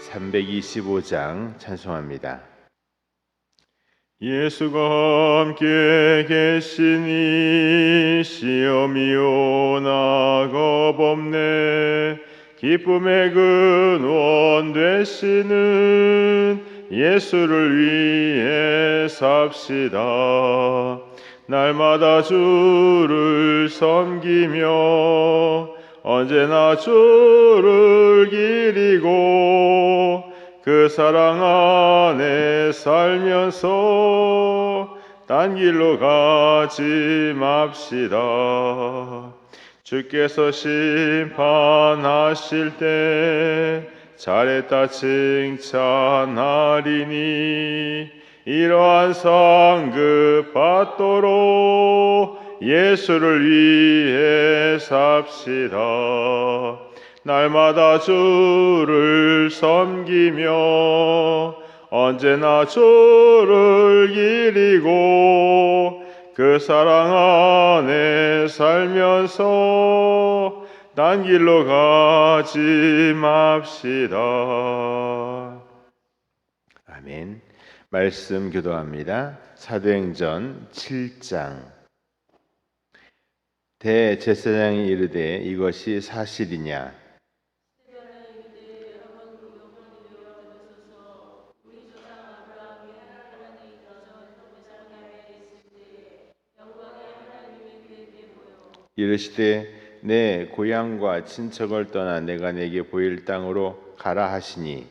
325장 찬송합니다. 예수가 함께 계시니 시험이 오나 겁없네. 기쁨의 근원 되시는 예수를 위해 삽시다. 날마다 주를 섬기며 언제나 주를 기리고 그 사랑 안에 살면서 딴 길로 가지 맙시다. 주께서 심판하실 때 잘했다 칭찬하리니 이러한 상급 받도록 예수를 위해 삽시다. 날마다 주를 섬기며 언제나 주를 기리고 그 사랑 안에 살면서 딴 길로 가지 맙시다. 아멘. 말씀 교도합니다. 사도행전 7장. 대제사장이 이르되 이것이 사실이냐? 이르시되 내 고향과 친척을 떠나 내가 내게 보일 땅으로 가라 하시니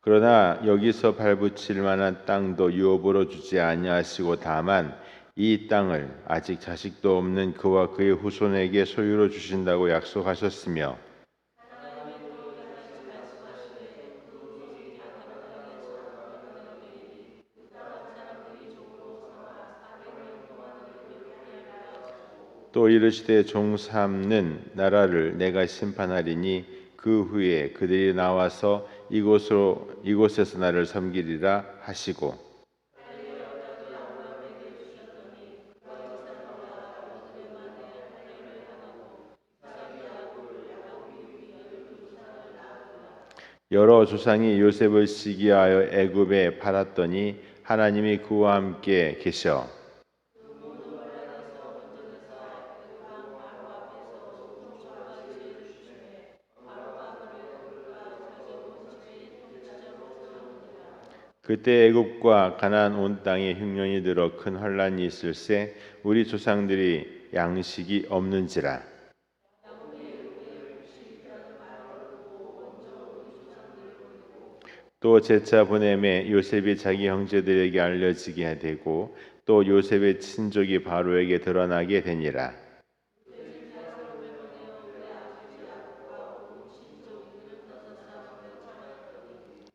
그러나 여기서 발붙일 만한 땅도 유업으로 주지 아니하시고 다만 이 땅을 아직 자식도 없는 그와 그의 후손에게 소유로 주신다고 약속하셨으며 또 이르시되 종 삼는 나라를 내가 심판하리니 그 후에 그들이 나와서 이곳에서 나를 섬기리라 하시고 여러 조상이 요셉을 시기하여 애굽에 팔았더니 하나님이 그와 함께 계셔 그때 애굽과 가나안 온 땅에 흉년이 들어 큰 환란이 있을세 우리 조상들이 양식이 없는지라 또 제차 보냄에 요셉이 자기 형제들에게 알려지게 되고 또 요셉의 친족이 바로에게 드러나게 되니라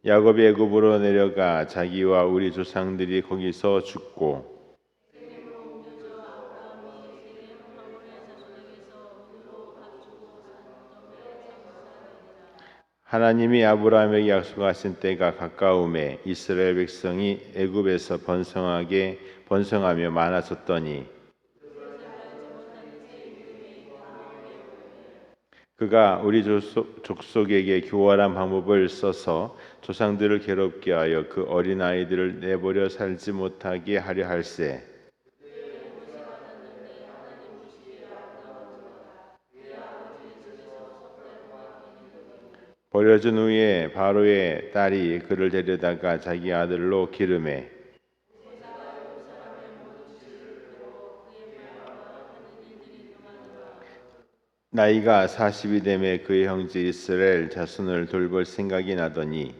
야곱이 애굽으로 내려가 자기와 우리 조상들이 거기서 죽고 하나님이 아브라함에게 약속하신 때가 가까움에 이스라엘 백성이 애굽에서 번성하며 많아졌더니 그가 우리 족속에게 교활한 방법을 써서 조상들을 괴롭게 하여 그 어린 아이들을 내버려 살지 못하게 하려 할세 버려진 후에 바로의 딸이 그를 데려다가 자기 아들로 기르매 나이가 40이 되매 그의 형제 이스라엘 자손을 돌볼 생각이 나더니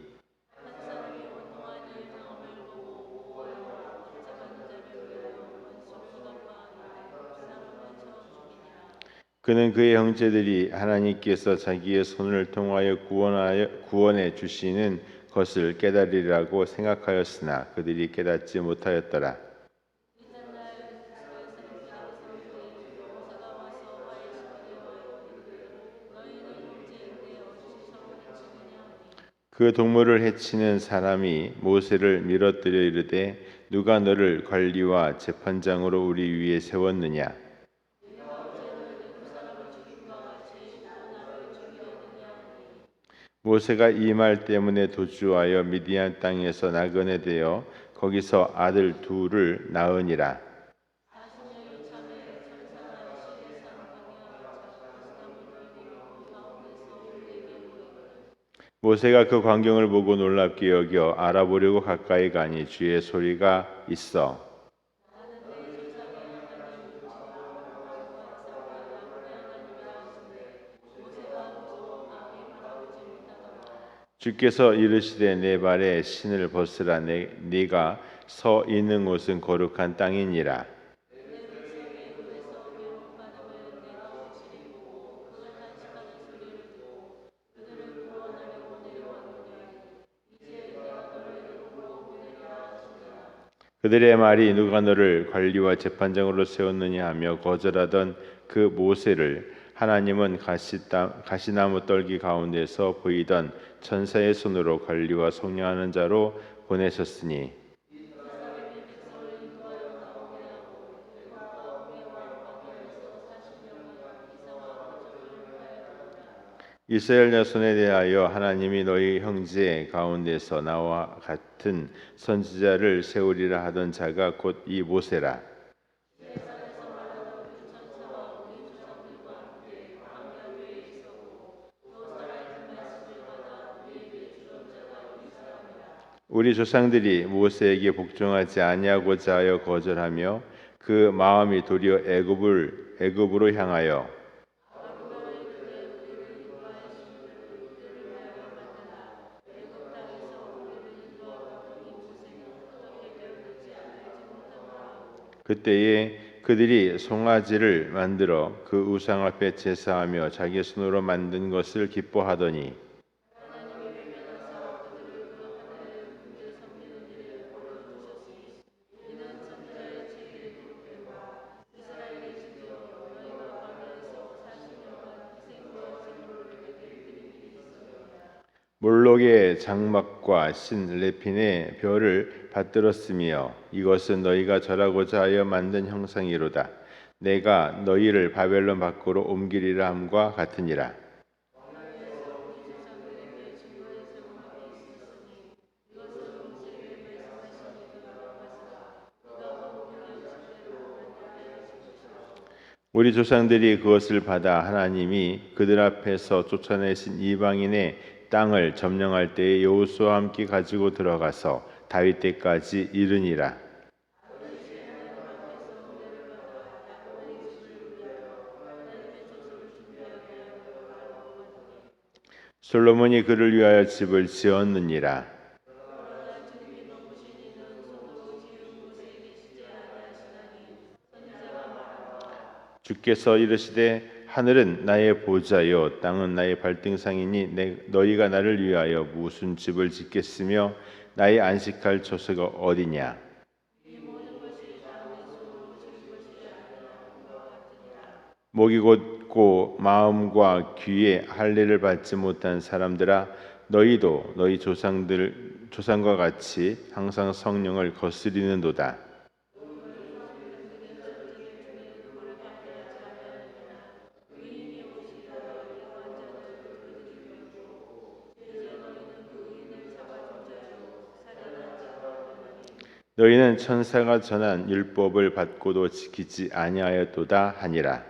그는 그의 형제들이 하나님께서 자기의 손을 통하여 구원해 주시는 것을 깨달으리라고 생각하였으나 그들이 깨닫지 못하였더라. 그 동물을 해치는 사람이 모세를 밀어뜨려 이르되 누가 너를 관리와 재판장으로 우리 위에 세웠느냐. 모세가 이 말 때문에 도주하여 미디안 땅에서 나그네 되어 거기서 아들 둘을 낳으니라. 모세가 그 광경을 보고 놀랍게 여겨 알아보려고 가까이 가니 주의 소리가 있어 주께서 이르시되 내 발에 신을 벗으라. 네가 서 있는 곳은 거룩한 땅이니라. 그들의 말이 누가 너를 관리와 재판장으로 세웠느냐 하며 거절하던 그 모세를 하나님은 가시나무 떨기 가운데서 보이던 천사의 손으로 관리와 속량하는 자로 보내셨으니 이스라엘 자손에 대하여 하나님이 너희 형제 가운데서 나와 같은 선지자를 세우리라 하던 자가 곧 이 모세라. 우리 조상들이 모세에게 복종하지 아니하고자 하여 거절하며 그 마음이 도리어 애굽으로 향하여 그때에 그들이 송아지를 만들어 그 우상 앞에 제사하며 자기 손으로 만든 것을 기뻐하더니 몰록의 장막과 신 레핀의 별을 받들었으며 이것은 너희가 절하고자 하여 만든 형상이로다. 내가 너희를 바벨론 밖으로 옮기리라 함과 같으니라. 우리 조상들이 그것을 받아 하나님이 그들 앞에서 쫓아내신 이방인의 땅을 점령할 때에 여호수아와 함께 가지고 들어가서 다윗 때까지 이르니라. 솔로몬이 그를 위하여 집을 지었느니라. 주께서 이르시되 하늘은 나의 보좌요 땅은 나의 발등상이니 너희가 나를 위하여 무슨 집을 짓겠으며 나의 안식할 처소가 어디냐. 목이 곧고 마음과 귀에 할례를 받지 못한 사람들아 너희도 너희 조상과 같이 항상 성령을 거스리는도다. 너희는 천사가 전한 율법을 받고도 지키지 아니하였도다 하니라.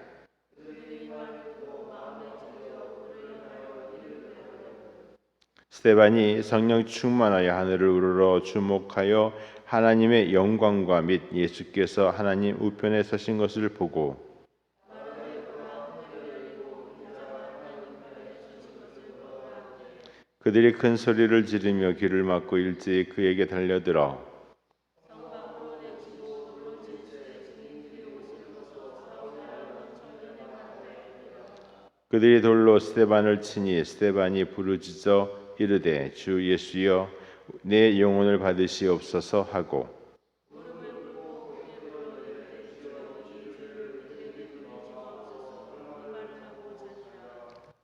스데반이 성령 충만하여 하늘을 우러러 주목하여 하나님의 영광과 및 예수께서 하나님 우편에 서신 것을 보고 그들이 큰 소리를 지르며 귀를 막고 일제히 그에게 달려들어 그들이 돌로 스데반을 치니 스데반이 부르짖어 이르되 주 예수여 내 영혼을 받으시옵소서 하고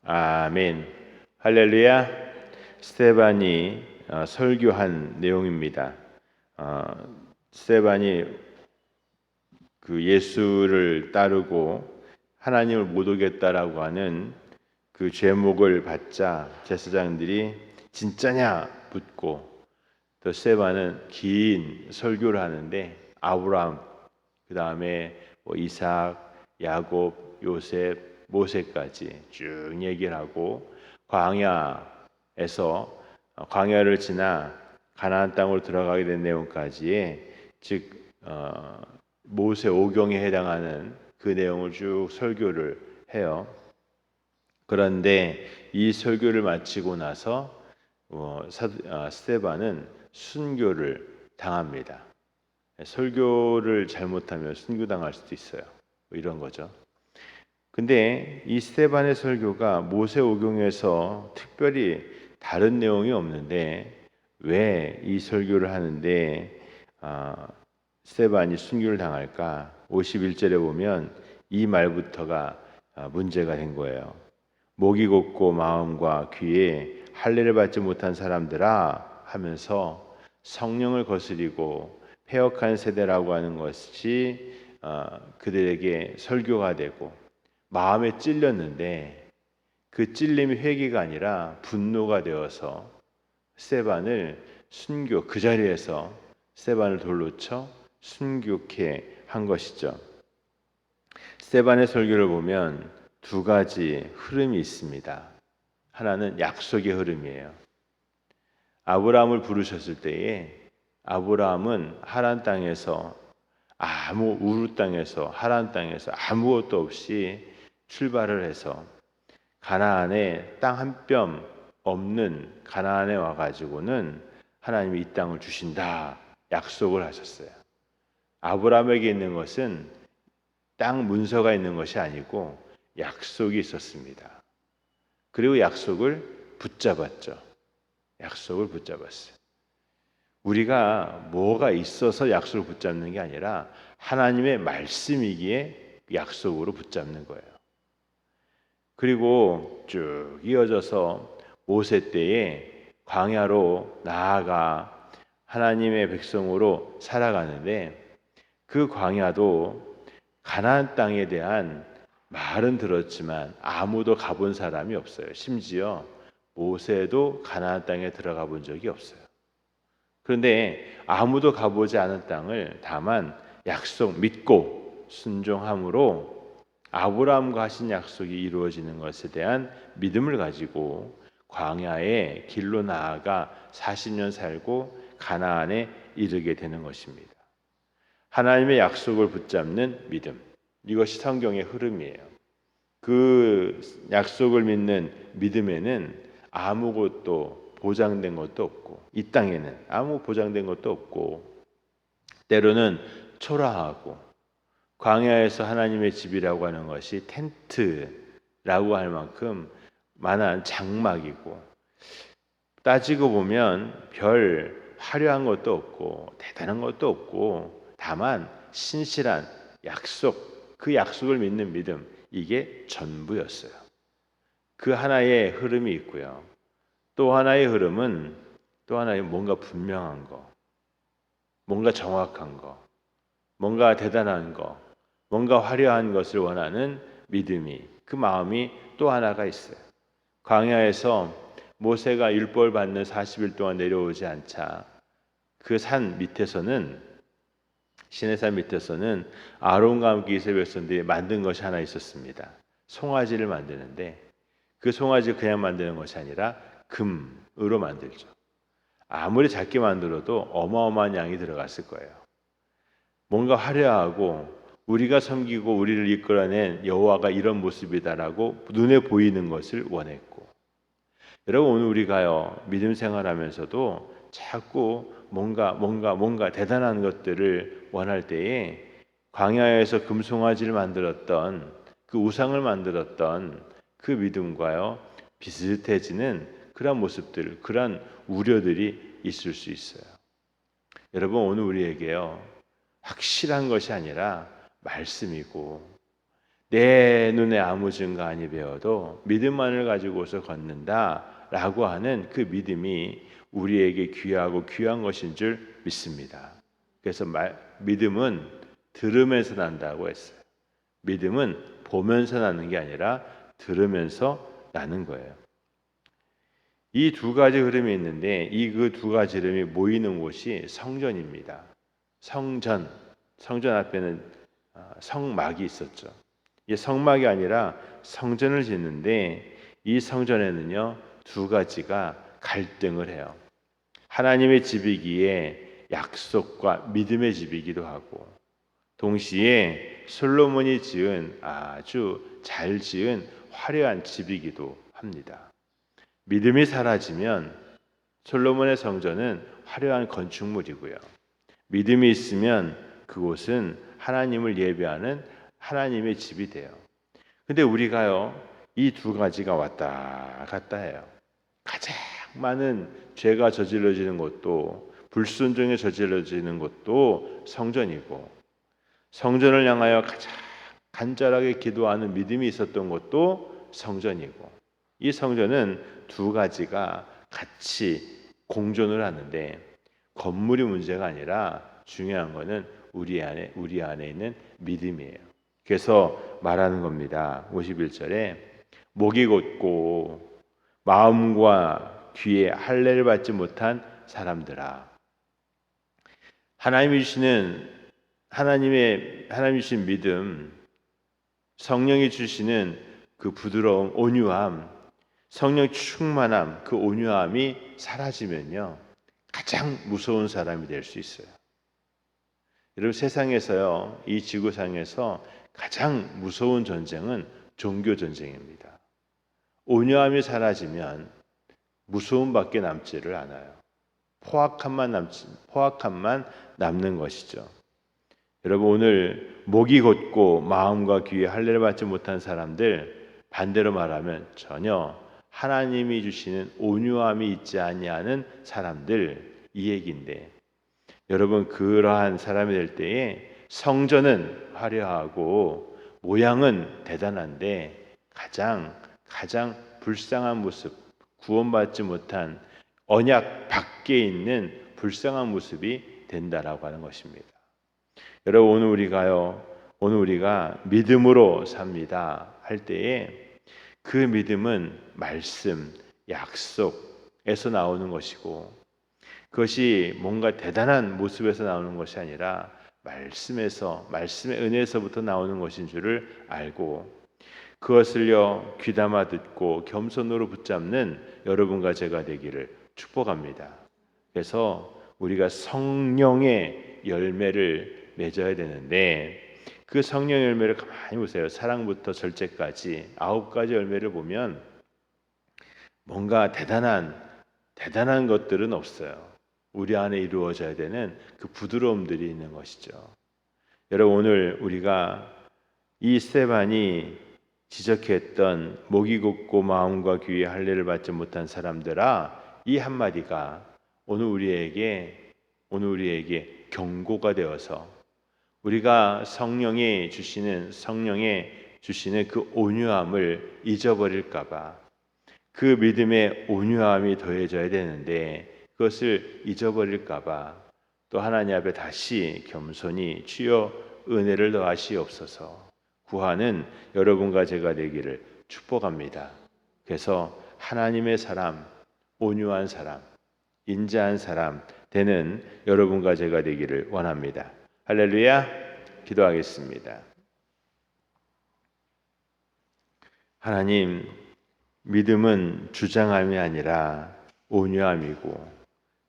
아멘 할렐루야. 스데반이 설교한 내용입니다. 스데반이 그 예수를 따르고 하나님을 못 오겠다라고 하는 그 죄목을 받자 제사장들이 진짜냐 묻고, 또 스데반은 긴 설교를 하는데 아브라함, 그 다음에 이삭, 야곱, 요셉, 모세까지 쭉 얘기를 하고, 광야를 지나 가나안 땅으로 들어가게 된 내용까지의, 즉 모세 오경에 해당하는 그 내용을 쭉 설교를 해요. 그런데 이 설교를 마치고 나서 스데반은 순교를 당합니다. 설교를 잘못하면 순교당할 수도 있어요. 이런 거죠. 근데 이 스데반의 설교가 모세오경에서 특별히 다른 내용이 없는데 왜 이 설교를 하는데 스데반이 순교를 당할까? 51절에 보면 이 말부터가 문제가 된 거예요. 목이 곧고 마음과 귀에 할례를 받지 못한 사람들아 하면서 성령을 거스리고 패역한 세대라고 하는 것이 그들에게 설교가 되고, 마음에 찔렸는데 그 찔림이 회개가 아니라 분노가 되어서 스데반을 그 자리에서 스데반을 돌로 쳐 순교케 한 것이죠. 스데반의 설교를 보면 두 가지 흐름이 있습니다. 하나는 약속의 흐름이에요. 아브라함을 부르셨을 때에 아브라함은 하란 땅에서 우르 땅에서 하란 땅에서 아무것도 없이 출발을 해서 가나안에 땅 한 뼘 없는 가나안에 와가지고는 하나님이 이 땅을 주신다 약속을 하셨어요. 아브라함에게 있는 것은 땅 문서가 있는 것이 아니고 약속이 있었습니다. 그리고 약속을 붙잡았죠. 약속을 붙잡았어요. 우리가 뭐가 있어서 약속을 붙잡는 게 아니라 하나님의 말씀이기에 약속으로 붙잡는 거예요. 그리고 쭉 이어져서 모세 때에 광야로 나아가 하나님의 백성으로 살아가는데, 그 광야도 가나안 땅에 대한 말은 들었지만 아무도 가본 사람이 없어요. 심지어 모세도 가나안 땅에 들어가 본 적이 없어요. 그런데 아무도 가보지 않은 땅을 다만 약속 믿고 순종함으로 아브라함과 하신 약속이 이루어지는 것에 대한 믿음을 가지고 광야의 길로 나아가 40년 살고 가나안에 이르게 되는 것입니다. 하나님의 약속을 붙잡는 믿음, 이것이 성경의 흐름이에요. 그 약속을 믿는 믿음에는 아무것도 보장된 것도 없고, 이 땅에는 아무 보장된 것도 없고, 때로는 초라하고, 광야에서 하나님의 집이라고 하는 것이 텐트라고 할 만큼 만한 장막이고, 따지고 보면 별 화려한 것도 없고 대단한 것도 없고, 다만 신실한 약속, 그 약속을 믿는 믿음, 이게 전부였어요. 그 하나의 흐름이 있고요. 또 하나의 흐름은 뭔가 분명한 거, 뭔가 정확한 거, 뭔가 대단한 거, 뭔가 화려한 것을 원하는 믿음이, 그 마음이 또 하나가 있어요. 광야에서 모세가 율법을 받는 40일 동안 내려오지 않자 그 산 밑에서는, 시내산 밑에서는 아론과 함께 이스라엘 백성들이 만든 것이 하나 있었습니다. 송아지를 만드는데, 그 송아지를 그냥 만드는 것이 아니라 금으로 만들죠. 아무리 작게 만들어도 어마어마한 양이 들어갔을 거예요. 뭔가 화려하고 우리가 섬기고 우리를 이끌어낸 여호와가 이런 모습이다라고 눈에 보이는 것을 원했고, 여러분 오늘 우리가요 믿음 생활하면서도 자꾸 뭔가 대단한 것들을 원할 때에 광야에서 금송아지를 만들었던 그 우상을 만들었던 그 믿음과요 비슷해지는 그런 모습들, 그런 우려들이 있을 수 있어요. 여러분 오늘 우리에게요 확실한 것이 아니라 말씀이고, 내 눈에 아무 증거 아니 배워도 믿음만을 가지고서 걷는다 라고 하는 그 믿음이 우리에게 귀하고 귀한 것인 줄 믿습니다. 그래서 믿음은 들으면서 난다고 했어요. 믿음은 보면서 나는 게 아니라 들으면서 나는 거예요. 이 두 가지 흐름이 있는데 이 그 두 가지 흐름이 모이는 곳이 성전입니다. 성전 앞에는 성막이 있었죠. 이게 성막이 아니라 성전을 짓는데 이 성전에는요 두 가지가 갈등을 해요. 하나님의 집이기에 약속과 믿음의 집이기도 하고 동시에 솔로몬이 지은 아주 잘 지은 화려한 집이기도 합니다. 믿음이 사라지면 솔로몬의 성전은 화려한 건축물이고요. 믿음이 있으면 그곳은 하나님을 예배하는 하나님의 집이 돼요. 근데 우리가요 이 두 가지가 왔다 갔다 해요. 가장 많은 죄가 저질러지는 것도 불순종에 저질러지는 것도 성전이고 성전을 향하여 가장 간절하게 기도하는 믿음이 있었던 것도 성전이고 이 성전은 두 가지가 같이 공존을 하는데 건물이 문제가 아니라 중요한 거는 우리 안에 있는 믿음이에요. 그래서 말하는 겁니다. 51절에 목이 곧고 마음과 귀에 할례를 받지 못한 사람들아. 하나님이 주신 믿음, 성령이 주시는 그 부드러움, 온유함, 성령 충만함, 그 온유함이 사라지면요 가장 무서운 사람이 될 수 있어요. 여러분 세상에서요 이 지구상에서 가장 무서운 전쟁은 종교 전쟁입니다. 온유함이 사라지면 무서움밖에 남지를 않아요. 포악함만 남는 것이죠. 여러분 오늘 목이 곧고 마음과 귀에 할례를 받지 못한 사람들 반대로 말하면 전혀 하나님이 주시는 온유함이 있지 아니하는 사람들 이 얘기인데 여러분 그러한 사람이 될 때에 성전은 화려하고 모양은 대단한데 가장 불쌍한 모습 구원받지 못한 언약 밖에 있는 불쌍한 모습이 된다라고 하는 것입니다. 여러분 오늘 우리가 믿음으로 삽니다 할 때에 그 믿음은 말씀, 약속에서 나오는 것이고 그것이 뭔가 대단한 모습에서 나오는 것이 아니라 말씀의 은혜에서부터 나오는 것인 줄을 알고 그것을요 귀담아 듣고 겸손으로 붙잡는 여러분과 제가 되기를 축복합니다. 그래서 우리가 성령의 열매를 맺어야 되는데 그 성령 열매를 가만히 보세요. 사랑부터 절제까지 9가지 열매를 보면 뭔가 대단한 것들은 없어요. 우리 안에 이루어져야 되는 그 부드러움들이 있는 것이죠. 여러분 오늘 우리가 이 스데반이 지적했던 목이 곧고 마음과 귀에 할례를 받지 못한 사람들아 이 한마디가 오늘 우리에게 경고가 되어서 우리가 성령의 주시는 그 온유함을 잊어버릴까봐 그 믿음의 온유함이 더해져야 되는데 그것을 잊어버릴까봐 또 하나님 앞에 다시 겸손히 주여 은혜를 더하시옵소서 구하는 여러분과 제가 되기를 축복합니다. 그래서 하나님의 사람, 온유한 사람, 인자한 사람 되는 여러분과 제가 되기를 원합니다. 할렐루야. 기도하겠습니다. 하나님, 믿음은 주장함이 아니라 온유함이고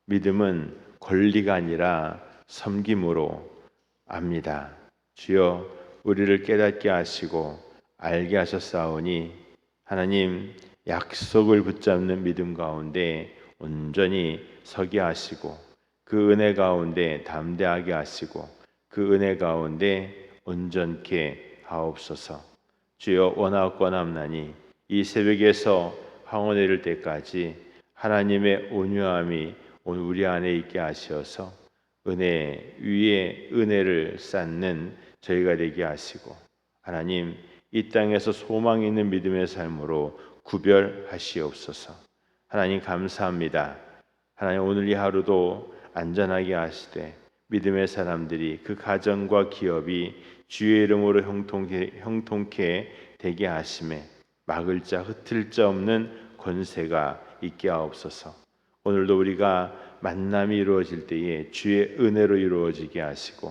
믿음은 권리가 아니라 섬김으로 압니다. 주여 우리를 깨닫게 하시고 알게 하셨사오니 하나님 약속을 붙잡는 믿음 가운데 온전히 서게 하시고 그 은혜 가운데 담대하게 하시고 그 은혜 가운데 온전케 하옵소서. 주여 원하옵나니 이 새벽에서 황혼에 이를 때까지 하나님의 온유함이 오늘 우리 안에 있게 하셔서 은혜 위에 은혜를 쌓는 저희가 되게 하시고 하나님 이 땅에서 소망 있는 믿음의 삶으로 구별하시옵소서. 하나님 감사합니다. 하나님 오늘 이 하루도 안전하게 하시되 믿음의 사람들이 그 가정과 기업이 주의 이름으로 형통케 되게 하심에 막을 자 흩을 자 없는 권세가 있게 하옵소서. 오늘도 우리가 만남이 이루어질 때에 주의 은혜로 이루어지게 하시고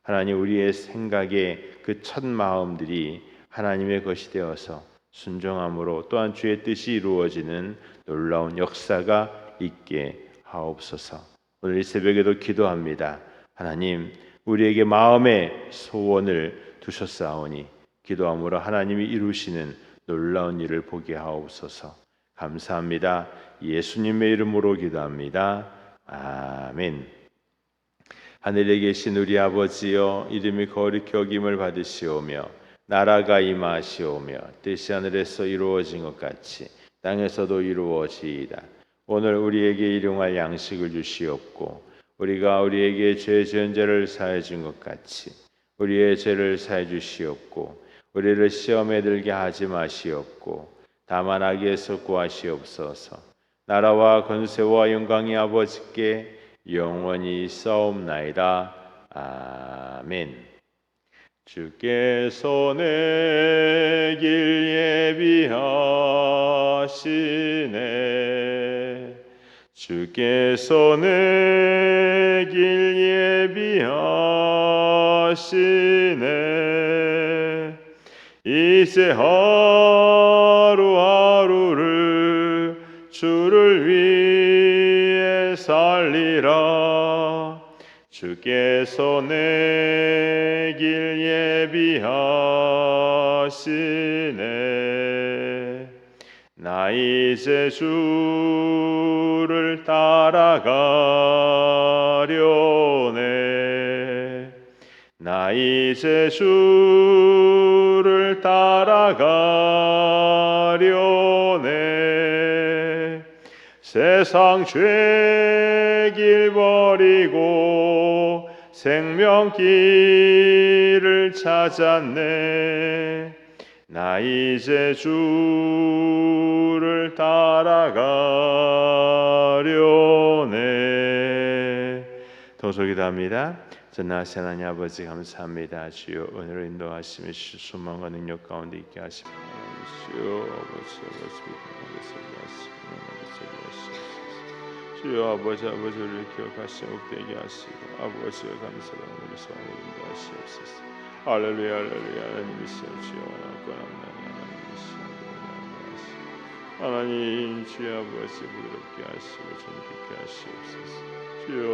하나님 우리의 생각의 그 첫 마음들이 하나님의 것이 되어서 순종함으로 또한 주의 뜻이 이루어지는 놀라운 역사가 있게 하옵소서. 오늘 이 새벽에도 기도합니다. 하나님 우리에게 마음의 소원을 두셨사오니 기도함으로 하나님이 이루시는 놀라운 일을 보게 하옵소서. 감사합니다. 예수님의 이름으로 기도합니다. 아멘. 하늘에 계신 우리 아버지여, 이름이 거룩히 여김을 받으시오며 나라가 임하시오며 뜻이 하늘에서 이루어진 것 같이 땅에서도 이루어지이다. 오늘 우리에게 일용할 양식을 주시옵고 우리가 우리에게 죄 지은 자를 사해 준 것 같이 우리의 죄를 사해 주시옵고 우리를 시험에 들게 하지 마시옵고 다만 악에서 구하시옵소서. 나라와 권세와 영광이 아버지께 영원히 있사옵나이다. 아멘. 주께서 내 길 예비하시네. 주께서 내 길 예비하시네. 이제 하루하루를 주를 위해 살리라. 주께서 내 길 예비하시네. 나 이제 주를 따라가려네. 나 이제 주를 따라가려네. 세상 죄길 버리고 생명길을 찾았네. 나 이제 주를 따라가려네. 동서기도합니다. 전능하신 하나님 아버지 감사합니다. 주여 오늘을 인도하시며 소망과 능력 가운데 있게 하시며 주여 아버지 주여 아버지 우리를 기억하시고 복되게 하시고 아버지와 감사를 우리 소원을 인도하시옵소서. 할렐루야 할렐루야. 하나님이시여 주여 원하옵나니 하나님이시여 하나님 주여 아버지 부드럽게 하시고 존귀케 하시옵소서. 주여